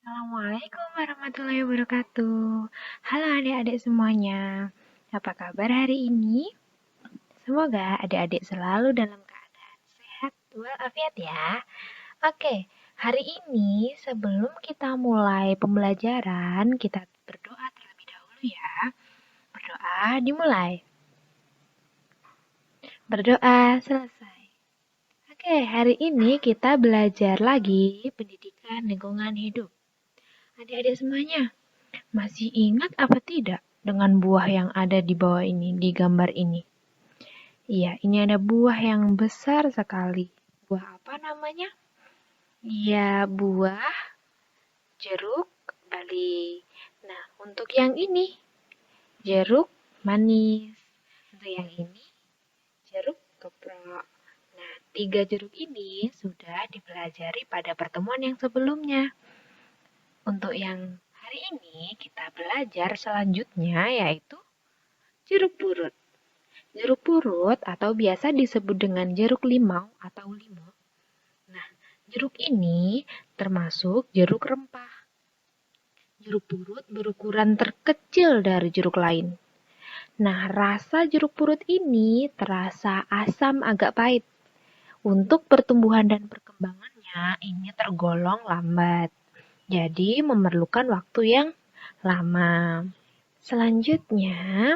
Assalamualaikum warahmatullahi wabarakatuh. Halo adik-adik semuanya. Apa kabar hari ini? Semoga adik-adik selalu dalam keadaan sehat walafiat ya. Oke, hari ini sebelum kita mulai pembelajaran, kita berdoa terlebih dahulu ya. Berdoa dimulai. Berdoa selesai. Oke, hari ini kita belajar lagi pendidikan lingkungan hidup. Adik-adik semuanya, masih ingat apa tidak dengan buah yang ada di bawah ini, di gambar ini? Iya, ini ada buah yang besar sekali. Buah apa namanya? Iya, buah jeruk bali. Nah, untuk yang ini, jeruk manis. Untuk yang ini, jeruk keprok. Nah, tiga jeruk ini sudah dipelajari pada pertemuan yang sebelumnya. Untuk yang hari ini, kita belajar selanjutnya yaitu jeruk purut. Jeruk purut atau biasa disebut dengan jeruk limau atau limau. Nah, jeruk ini termasuk jeruk rempah. Jeruk purut berukuran terkecil dari jeruk lain. Nah, rasa jeruk purut ini terasa asam agak pahit. Untuk pertumbuhan dan perkembangannya ini tergolong lambat. Jadi memerlukan waktu yang lama. Selanjutnya,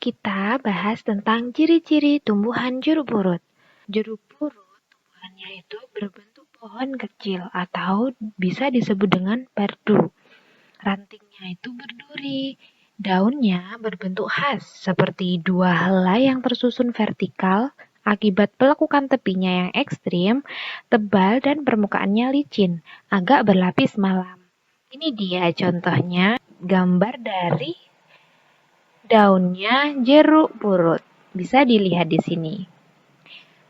kita bahas tentang ciri-ciri tumbuhan jeruk purut. Jeruk purut tumbuhannya itu berbentuk pohon kecil atau bisa disebut dengan pardu. Rantingnya itu berduri. Daunnya berbentuk khas seperti dua helai yang tersusun vertikal akibat pelekukan tepinya yang ekstrim, tebal dan permukaannya licin, agak berlapis malam. Ini dia contohnya gambar dari daunnya jeruk purut. Bisa dilihat di sini.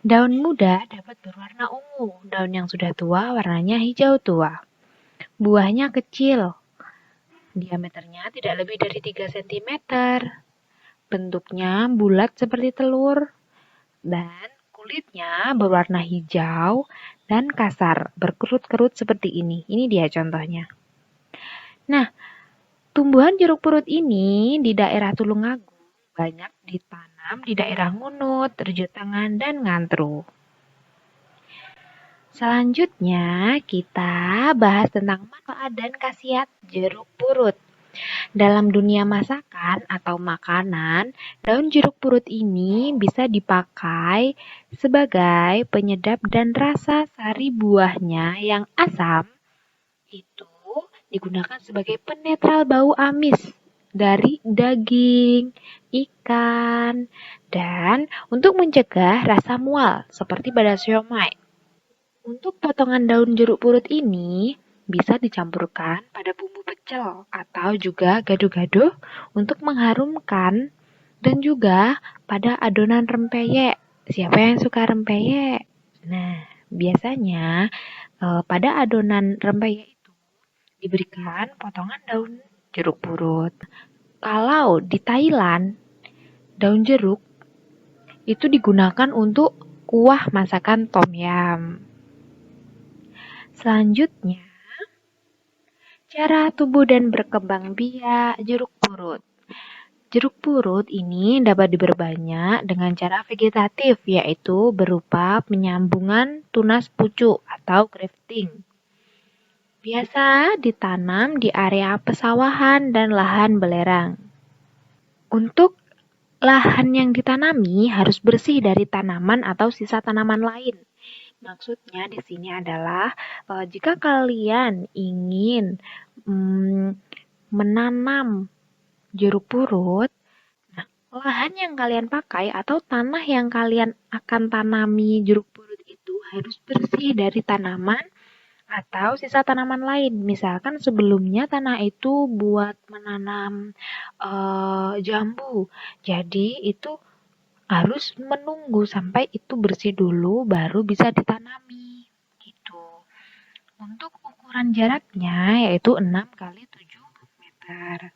Daun muda dapat berwarna ungu, daun yang sudah tua warnanya hijau tua. Buahnya kecil, diameternya tidak lebih dari 3 cm. Bentuknya bulat seperti telur, dan kulitnya berwarna hijau dan kasar, berkerut-kerut seperti ini. Ini dia contohnya. Nah, tumbuhan jeruk purut ini di daerah Tulungagung banyak ditanam di daerah Ngunut, Terjutangan, dan Ngantru. Selanjutnya, kita bahas tentang manfaat dan khasiat jeruk purut. Dalam dunia masakan atau makanan, daun jeruk purut ini bisa dipakai sebagai penyedap dan rasa sari buahnya yang asam itu digunakan sebagai penetral bau amis dari daging, ikan, dan untuk mencegah rasa mual seperti pada siomay. Untuk potongan daun jeruk purut ini bisa dicampurkan pada bumbu pecel atau juga gado-gado untuk mengharumkan dan juga pada adonan rempeyek. Siapa yang suka rempeyek? Nah, biasanya pada adonan rempeyek itu diberikan potongan daun jeruk purut. Kalau di Thailand, daun jeruk itu digunakan untuk kuah masakan tom yum. Selanjutnya, cara tumbuh dan berkembang biak jeruk purut. Jeruk purut ini dapat diperbanyak dengan cara vegetatif, yaitu berupa penyambungan tunas pucuk atau grafting. Biasa ditanam di area pesawahan dan lahan belerang. Untuk lahan yang ditanami harus bersih dari tanaman atau sisa tanaman lain. Maksudnya di sini adalah jika kalian ingin menanam jeruk purut, nah, lahan yang kalian pakai atau tanah yang kalian akan tanami jeruk purut itu harus bersih dari tanaman atau sisa tanaman lain. Misalkan sebelumnya tanah itu buat menanam jambu, jadi itu harus menunggu sampai itu bersih dulu baru bisa ditanami gitu. Untuk ukuran jaraknya yaitu 6 kali 7 meter.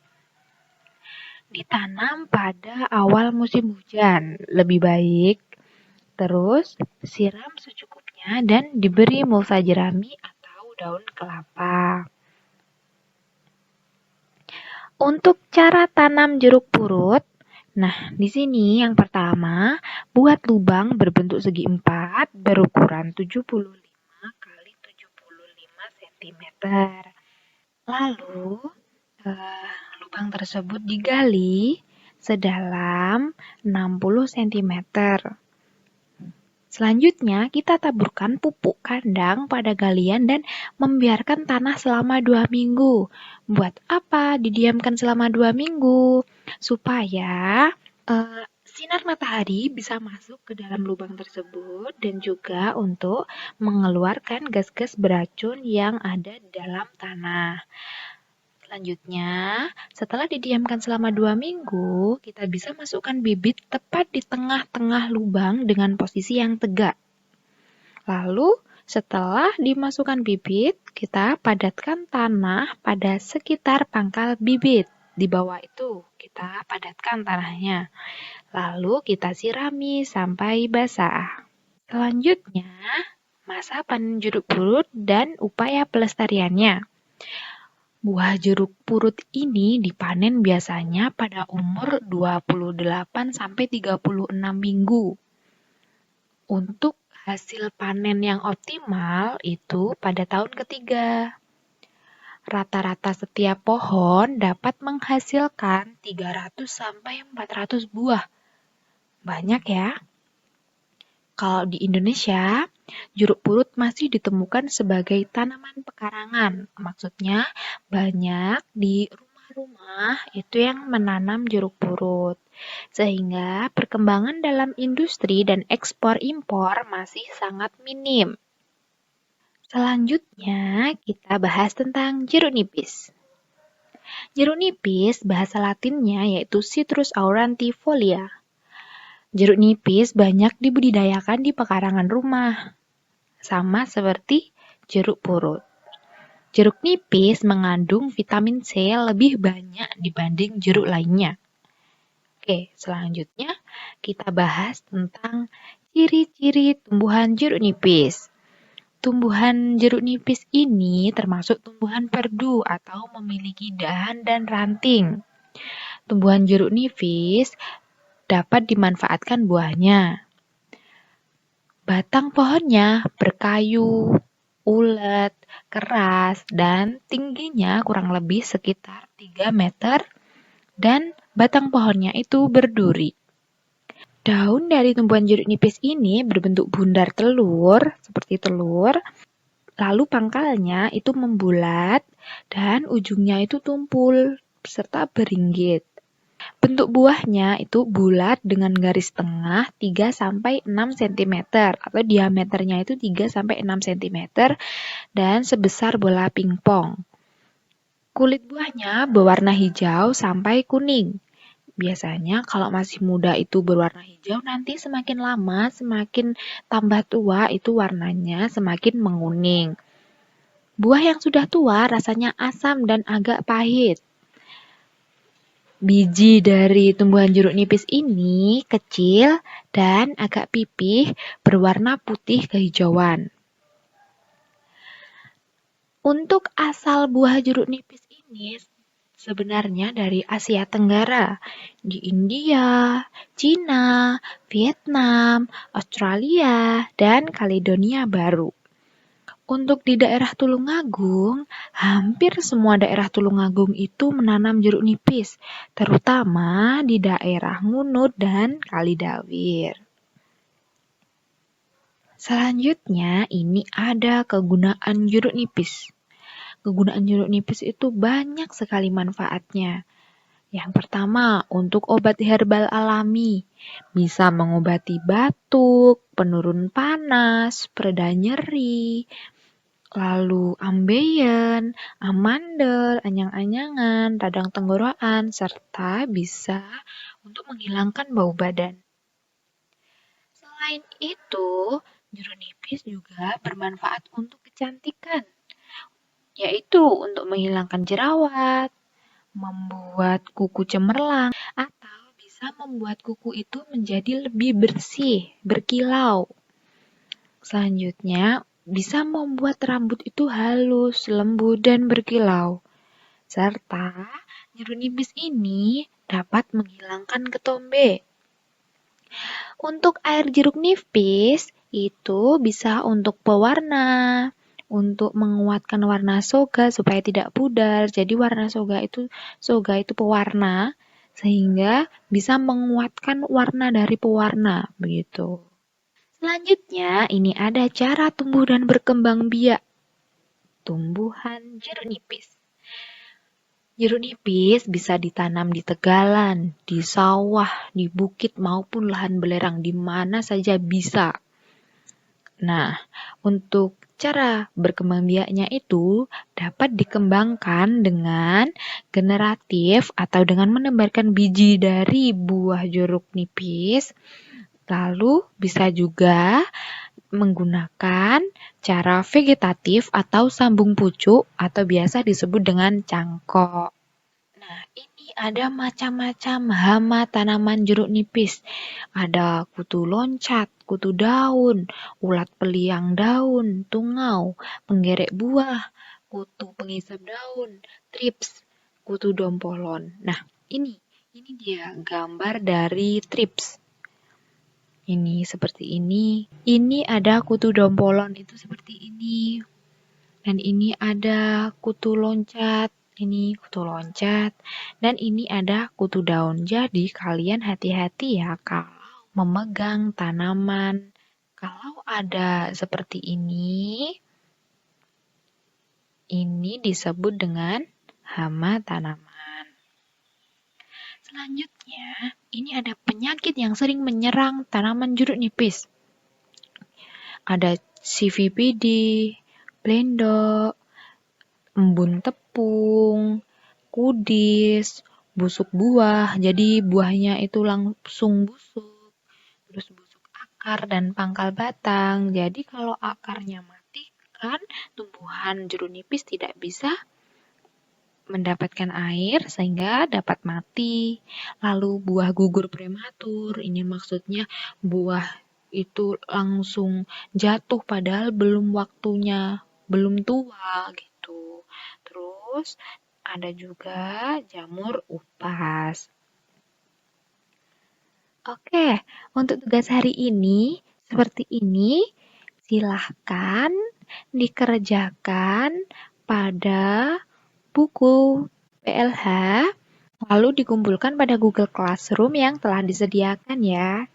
Ditanam pada awal musim hujan, lebih baik. Terus siram secukupnya dan diberi mulsa jerami atau daun kelapa. Untuk cara tanam jeruk purut, nah di sini yang pertama, buat lubang berbentuk segi empat berukuran 75 kali 75 cm. Lalu, lubang tersebut digali sedalam 60 cm. Selanjutnya, kita taburkan pupuk kandang pada galian dan membiarkan tanah selama 2 minggu. Buat apa didiamkan selama 2 minggu? Supaya sinar matahari bisa masuk ke dalam lubang tersebut dan juga untuk mengeluarkan gas-gas beracun yang ada di dalam tanah. Selanjutnya, setelah didiamkan selama 2 minggu, kita bisa masukkan bibit tepat di tengah-tengah lubang dengan posisi yang tegak. Lalu, setelah dimasukkan bibit, kita padatkan tanah pada sekitar pangkal bibit. Di bawah itu, kita padatkan tanahnya. Lalu, kita sirami sampai basah. Selanjutnya, masa panen jeruk purut dan upaya pelestariannya. Buah jeruk purut ini dipanen biasanya pada umur 28-36 minggu. Untuk hasil panen yang optimal itu pada tahun ketiga. Rata-rata setiap pohon dapat menghasilkan 300-400 buah. Banyak ya. Kalau di Indonesia, jeruk purut masih ditemukan sebagai tanaman pekarangan. Maksudnya banyak di rumah-rumah itu yang menanam jeruk purut. Sehingga perkembangan dalam industri dan ekspor impor masih sangat minim. Selanjutnya kita bahas tentang jeruk nipis. Jeruk nipis bahasa latinnya yaitu Citrus aurantifolia. Jeruk nipis banyak dibudidayakan di pekarangan rumah, sama seperti jeruk purut. Jeruk nipis mengandung vitamin C lebih banyak dibanding jeruk lainnya. Oke, selanjutnya kita bahas tentang ciri-ciri tumbuhan jeruk nipis. Tumbuhan jeruk nipis ini termasuk tumbuhan perdu atau memiliki dahan dan ranting. Tumbuhan jeruk nipis dapat dimanfaatkan buahnya. Batang pohonnya berkayu, ulet, keras, dan tingginya kurang lebih sekitar 3 meter dan batang pohonnya itu berduri. Daun dari tumbuhan jeruk nipis ini berbentuk bundar telur, seperti telur, lalu pangkalnya itu membulat dan ujungnya itu tumpul serta beringgit. Bentuk buahnya itu bulat dengan garis tengah 3-6 cm atau diameternya itu 3-6 cm dan sebesar bola pingpong. Kulit buahnya berwarna hijau sampai kuning. Biasanya kalau masih muda itu berwarna hijau, nanti semakin lama, semakin tambah tua itu warnanya semakin menguning. Buah yang sudah tua rasanya asam dan agak pahit. Biji dari tumbuhan jeruk nipis ini kecil dan agak pipih, berwarna putih kehijauan. Untuk asal buah jeruk nipis ini sebenarnya dari Asia Tenggara, di India, Cina, Vietnam, Australia, dan Kaledonia Baru. Untuk di daerah Tulungagung, hampir semua daerah Tulungagung itu menanam jeruk nipis, terutama di daerah Ngunut dan Kalidawir. Selanjutnya, ini ada kegunaan jeruk nipis. Kegunaan jeruk nipis itu banyak sekali manfaatnya. Yang pertama, untuk obat herbal alami. Bisa mengobati batuk, penurun panas, pereda nyeri, lalu ambeien, amandel, anyang-anyangan, radang tenggorokan, serta bisa untuk menghilangkan bau badan. Selain itu, jeruk nipis juga bermanfaat untuk kecantikan, yaitu untuk menghilangkan jerawat, membuat kuku cemerlang, atau bisa membuat kuku itu menjadi lebih bersih, berkilau. Selanjutnya, bisa membuat rambut itu halus, lembut, dan berkilau. Serta jeruk nipis ini dapat menghilangkan ketombe. Untuk air jeruk nipis itu bisa untuk pewarna, untuk menguatkan warna soga supaya tidak pudar. Jadi warna soga itu pewarna sehingga bisa menguatkan warna dari pewarna begitu. Selanjutnya ini ada cara tumbuh dan berkembang biak tumbuhan jeruk nipis. Jeruk nipis bisa ditanam di tegalan, di sawah, di bukit maupun lahan belerang di mana saja bisa. Nah, untuk cara berkembang biaknya itu dapat dikembangkan dengan generatif atau dengan menebarkan biji dari buah jeruk nipis. Lalu bisa juga menggunakan cara vegetatif atau sambung pucuk atau biasa disebut dengan cangkok. Nah, ini ada macam-macam hama tanaman jeruk nipis. Ada kutu loncat, kutu daun, ulat peliang daun, tungau, penggerek buah, kutu pengisap daun, trips, kutu dompolon. Nah, ini dia gambar dari trips. Ini seperti ini. Ini ada kutu dompolon itu seperti ini. Dan ini ada kutu loncat. Ini kutu loncat. Dan ini ada kutu daun. Jadi kalian hati-hati ya kalau memegang tanaman. Kalau ada seperti ini disebut dengan hama tanaman. Selanjutnya, ini ada penyakit yang sering menyerang tanaman jeruk nipis. Ada CVPD, blendok, embun tepung, kudis, busuk buah. Jadi buahnya itu langsung busuk, terus busuk akar dan pangkal batang. Jadi kalau akarnya mati kan tumbuhan jeruk nipis tidak bisa mendapatkan air sehingga dapat mati. Lalu buah gugur prematur, ini maksudnya buah itu langsung jatuh padahal belum waktunya, belum tua gitu. Terus ada juga jamur upas. Oke, untuk tugas hari ini seperti ini. Silahkan dikerjakan pada buku PLH, lalu dikumpulkan pada Google Classroom yang telah disediakan ya.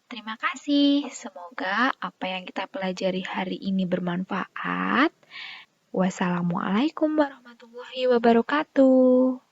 Terima kasih, semoga apa yang kita pelajari hari ini bermanfaat. Wassalamualaikum warahmatullahi wabarakatuh.